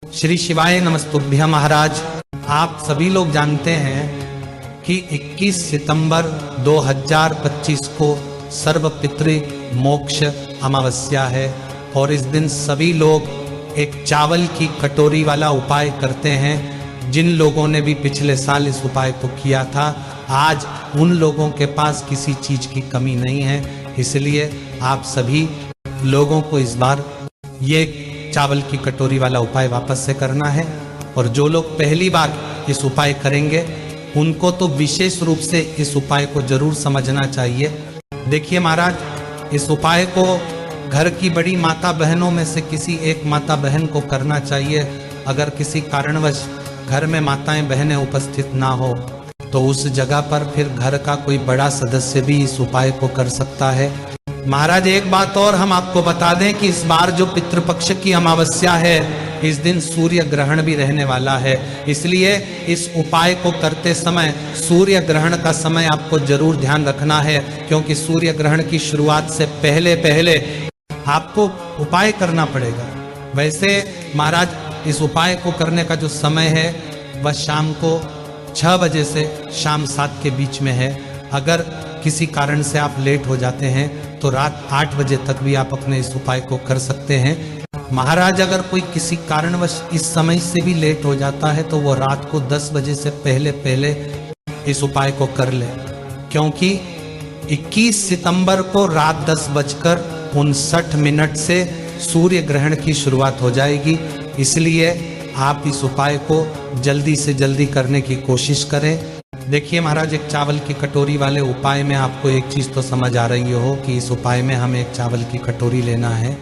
श्री शिवाय नमस्तुभ्यं। महाराज, आप सभी लोग जानते हैं कि 21 सितंबर 2025 को सर्वपितृ मोक्ष अमावस्या है और इस दिन सभी लोग एक चावल की कटोरी वाला उपाय करते हैं। जिन लोगों ने भी पिछले साल इस उपाय को किया था, आज उन लोगों के पास किसी चीज की कमी नहीं है। इसलिए आप सभी लोगों को इस बार ये चावल की कटोरी वाला उपाय वापस से करना है। और जो लोग पहली बार इस उपाय करेंगे उनको तो विशेष रूप से इस उपाय को जरूर समझना चाहिए। देखिए महाराज, इस उपाय को घर की बड़ी माता बहनों में से किसी एक माता बहन को करना चाहिए। अगर किसी कारणवश घर में माताएं बहनें उपस्थित ना हो तो उस जगह पर फिर घर का कोई बड़ा सदस्य भी इस उपाय को कर सकता है। महाराज, एक बात और हम आपको बता दें कि इस बार जो पितृपक्ष की अमावस्या है, इस दिन सूर्य ग्रहण भी रहने वाला है। इसलिए इस उपाय को करते समय सूर्य ग्रहण का समय आपको जरूर ध्यान रखना है, क्योंकि सूर्य ग्रहण की शुरुआत से पहले पहले आपको उपाय करना पड़ेगा। वैसे महाराज, इस उपाय को करने का जो समय है वह शाम को 6 बजे से शाम 7 के बीच में है। अगर किसी कारण से आप लेट हो जाते हैं तो रात 8 बजे तक भी आप अपने इस उपाय को कर सकते हैं। महाराज, अगर कोई किसी कारणवश इस समय से भी लेट हो जाता है तो वो रात को 10 बजे से पहले पहले इस उपाय को कर ले, क्योंकि 21 सितंबर को रात 10:59 से सूर्य ग्रहण की शुरुआत हो जाएगी। इसलिए आप इस उपाय को जल्दी से जल्दी करने की कोशिश करें। देखिए महाराज, एक चावल की कटोरी वाले उपाय में आपको एक चीज तो समझ आ रही हो कि इस उपाय में हमें एक चावल की कटोरी लेना है।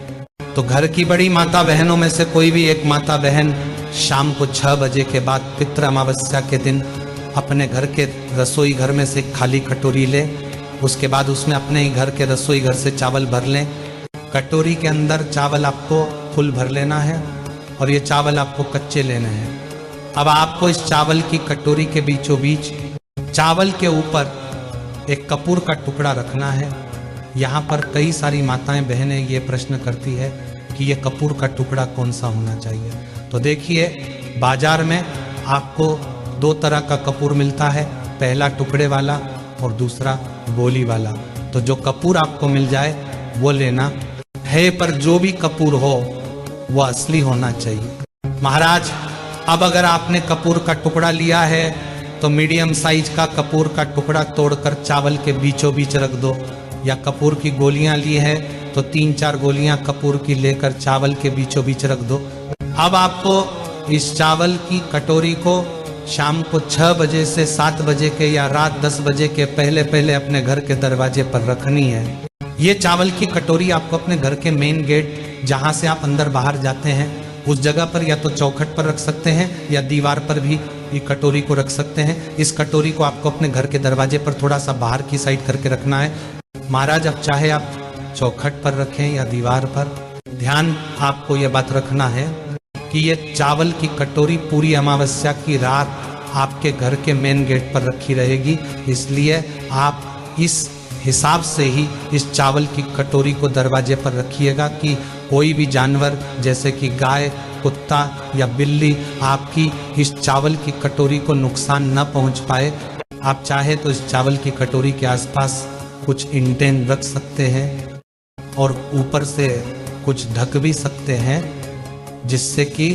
तो घर की बड़ी माता बहनों में से कोई भी एक माता बहन शाम को 6 बजे के बाद पितृ अमावस्या के दिन अपने घर के रसोई घर में से खाली कटोरी ले। उसके बाद उसमें अपने ही घर के रसोई घर से चावल भर लें। कटोरी के अंदर चावल आपको फुल भर लेना है और ये चावल आपको कच्चे लेने हैं। अब आपको इस चावल की कटोरी के बीचों बीच चावल के ऊपर एक कपूर का टुकड़ा रखना है। यहाँ पर कई सारी माताएं बहनें ये प्रश्न करती है कि ये कपूर का टुकड़ा कौन सा होना चाहिए। तो देखिए, बाजार में आपको 2 तरह का कपूर मिलता है, पहला टुकड़े वाला और दूसरा गोली वाला। तो जो कपूर आपको मिल जाए वो लेना है, पर जो भी कपूर हो वो असली होना चाहिए। महाराज, अब अगर आपने कपूर का टुकड़ा लिया है तो मीडियम साइज का कपूर का टुकड़ा तोड़कर चावल के बीचों बीच रख दो, या कपूर की गोलियां ली है तो 3-4 गोलियां कपूर की लेकर चावल के बीचों बीच रख दो। अब आपको इस चावल की कटोरी को शाम को 6 बजे से 7 बजे के या रात 10 बजे के पहले पहले अपने घर के दरवाजे पर रखनी है। ये चावल की कटोरी आपको अपने घर के मेन गेट, जहां से आप अंदर बाहर जाते हैं, उस जगह पर या तो चौखट पर रख सकते हैं या दीवार पर भी ये कटोरी को रख सकते हैं। इस कटोरी को आपको अपने घर के दरवाजे पर थोड़ा सा बाहर की साइड करके रखना है। महाराज, अब चाहे आप चौखट पर रखें या दीवार पर, ध्यान आपको ये बात रखना है कि ये चावल की कटोरी पूरी अमावस्या की रात आपके घर के मेन गेट पर रखी रहेगी। इसलिए आप इस हिसाब से ही इस चावल की कटोरी को दरवाजे पर रखिएगा कि कोई भी जानवर जैसे कि गाय, कुत्ता या बिल्ली आपकी इस चावल की कटोरी को नुकसान न पहुंच पाए। आप चाहे तो इस चावल की कटोरी के आसपास कुछ इंटेन रख सकते हैं और ऊपर से कुछ ढक भी सकते हैं, जिससे कि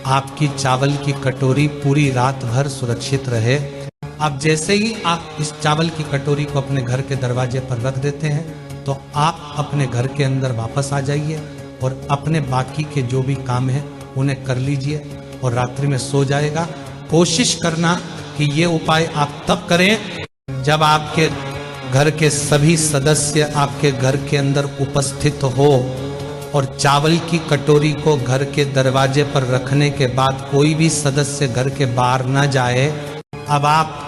आपकी चावल की कटोरी पूरी रात भर सुरक्षित रहे। अब जैसे ही आप इस चावल की कटोरी को अपने घर के दरवाजे पर रख देते हैं तो आप अपने घर के अंदर वापस आ जाइए और अपने बाकी के जो भी काम है उन्हें कर लीजिए और रात्रि में सो जाएगा। कोशिश करना कि ये उपाय आप तब करें जब आपके घर के सभी सदस्य आपके घर के अंदर उपस्थित हो और चावल की कटोरी को घर के दरवाजे पर रखने के बाद कोई भी सदस्य घर के बाहर न जाए। अब आप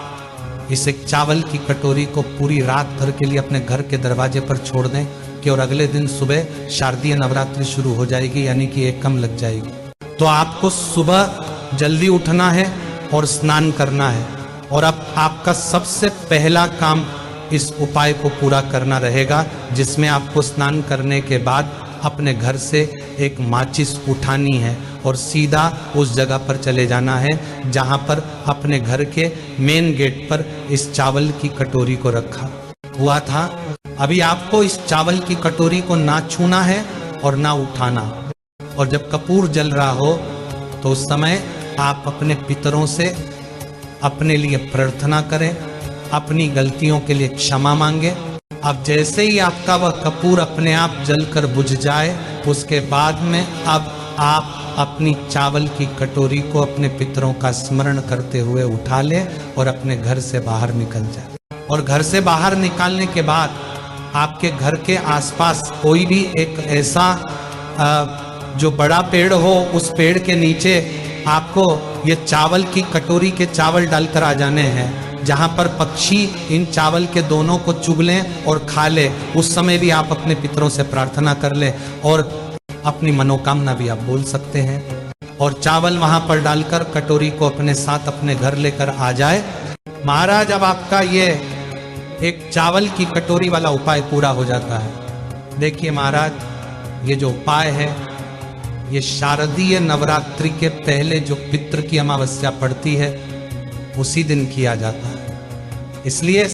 इस एक चावल की कटोरी को पूरी रात भर के लिए अपने घर के दरवाजे पर छोड़ दें कि और अगले दिन सुबह शारदीय नवरात्रि शुरू हो जाएगी, यानी कि एकम लग जाएगी। तो आपको सुबह जल्दी उठना है और स्नान करना है, और अब आपका सबसे पहला काम इस उपाय को पूरा करना रहेगा, जिसमें आपको स्नान करने के बाद अपने घर से एक माचिस उठानी है और सीधा उस जगह पर चले जाना है जहां पर अपने घर के मेन गेट पर इस चावल की कटोरी को रखा हुआ था। अभी आपको इस चावल की कटोरी को ना छूना है और ना उठाना। और जब कपूर जल रहा हो तो उस समय आप अपने पितरों से अपने लिए प्रार्थना करें, अपनी गलतियों के लिए क्षमा मांगे। अब जैसे ही आपका वह कपूर अपने आप जलकर बुझ जाए, उसके बाद में अब आप अपनी चावल की कटोरी को अपने पितरों का स्मरण करते हुए उठा ले और अपने घर से बाहर निकल जाए। और घर से बाहर निकालने के बाद आपके घर के आसपास कोई भी एक ऐसा जो बड़ा पेड़ हो, उस पेड़ के नीचे आपको ये चावल की कटोरी के चावल डालकर आ जाने हैं, जहां पर पक्षी इन चावल के दोनों को चुग लें और खा ले। उस समय भी आप अपने पितरों से प्रार्थना कर ले और अपनी मनोकामना भी आप बोल सकते हैं। और चावल वहां पर डालकर कटोरी को अपने साथ अपने घर लेकर आ जाए। महाराज, अब आपका ये एक चावल की कटोरी वाला उपाय पूरा हो जाता है। देखिए महाराज, ये जो उपाय है ये शारदीय नवरात्रि के पहले जो पितृ की अमावस्या पड़ती है उसी दिन किया जाता है। इसलिए